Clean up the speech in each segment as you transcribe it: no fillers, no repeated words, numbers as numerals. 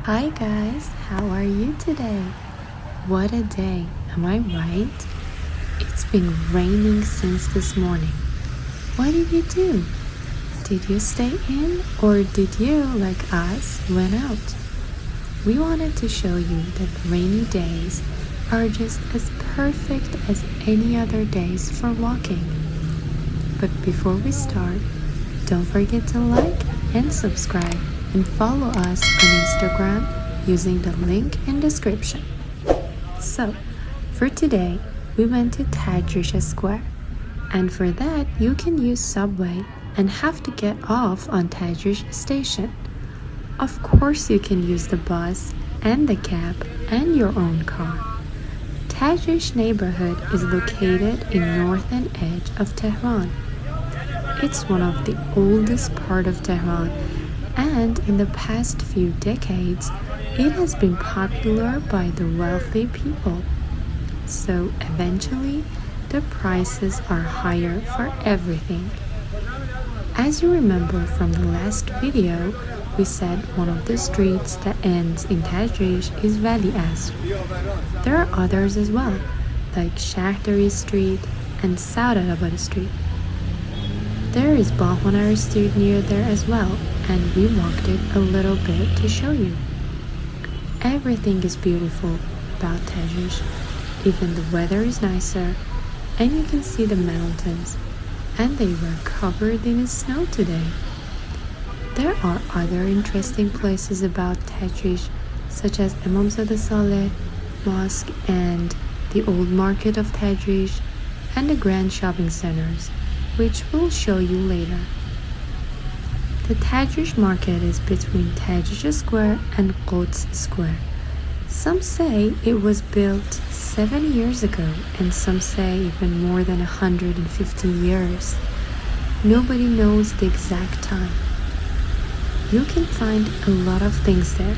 Hi guys, how are you today? What a day, am I right? It's been raining since this morning. What did you do? Did you stay in or did you, like us, went out? We wanted to show you that rainy days are just as perfect as any other days for walking. But before we start, don't forget to like and subscribe and follow us on Instagram using the link in description. So, for today, we went to Tadrisha Square, and for that you can use subway and have to get off on Tadrish station. Of course you can use the bus and the cab and your own car. Tadrish neighborhood is located in northern edge of Tehran. It's one of the oldest part of Tehran, and in the past few decades, it has been popular by the wealthy people. So eventually, the prices are higher for everything. As you remember from the last video, we said one of the streets that ends in Tadrish is Vali Asr. There are others as well, like Shahdari Street and Saudarabad Street. There is Bahmanara Street near there as well, and we walked it a little bit to show you. Everything is beautiful about Tadrish. Even the weather is nicer, and you can see the mountains, and they were covered in snow today. There are other interesting places about Tadrish, such as Imamzada Saleh Mosque and the old market of Tadrish and the grand shopping centers, which we'll show you later. The Tadrish market is between Tadrish Square and Quds Square. Some say it was built 7 years ago, and some say even more than 150 years. Nobody knows the exact time. You can find a lot of things there,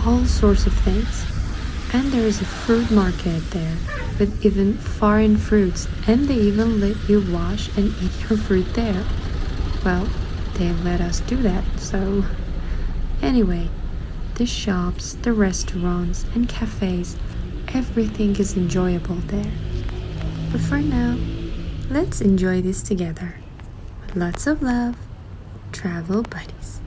all sorts of things. And there is a fruit market there with even foreign fruits, and they even let you wash and eat your fruit there. Well, they let us do that, so anyway, the shops, the restaurants and cafes, everything is enjoyable there. But for now, let's enjoy this together. With lots of love, Travel Buddies.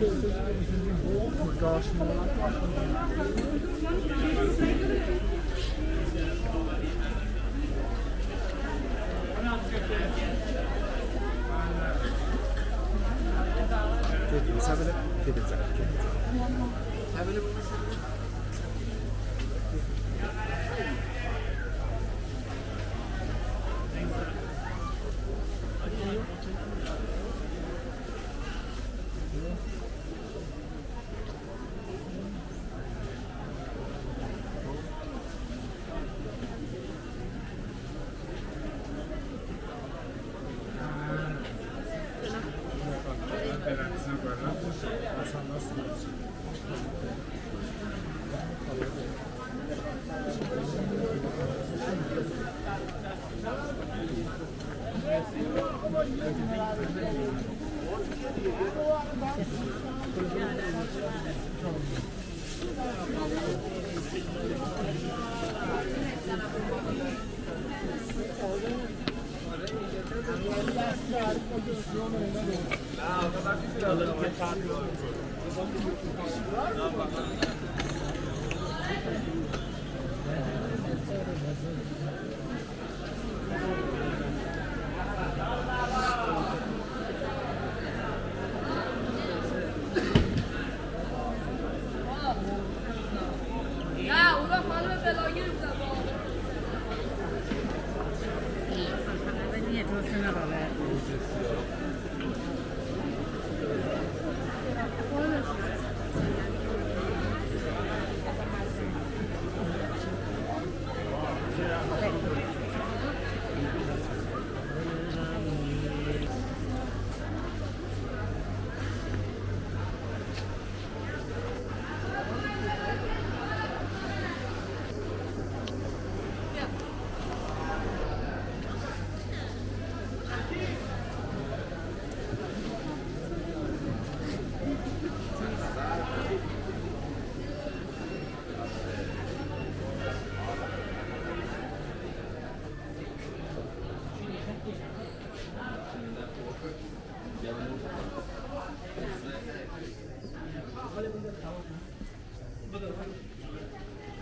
Let's have a look. Give it a have a look.